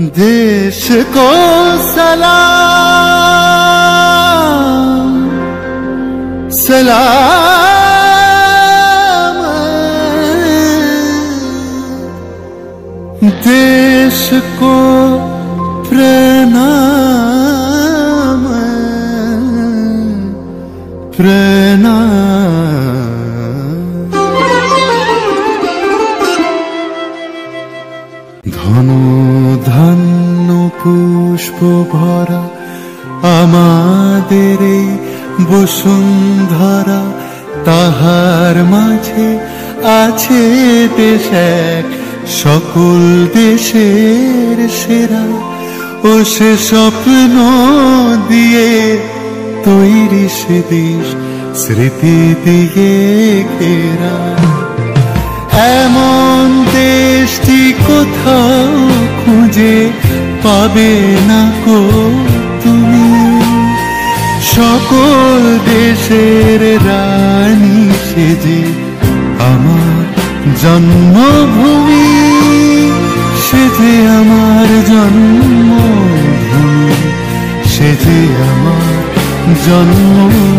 देश को सलाम सलाम, देश को प्रणाम प्रणाम। घन धন্য पुष्प भरा आमादेर এই বসুন্ধরা, তাহার মাঝে আছে দেশ এক সকল দেশের সেরা। ও সে স্বপ্ন দিয়ে তৈরি সে দেশ স্মৃতি দিয়ে ঘেরা। এমন দেশটি কোথাও খুঁজে পাবে না কো তুমি, সকল দেশের রানী সেজে আমার জন্মভূমি, সেজে আমার জন্মভূমি, সেজে আমার জন্মভূমি।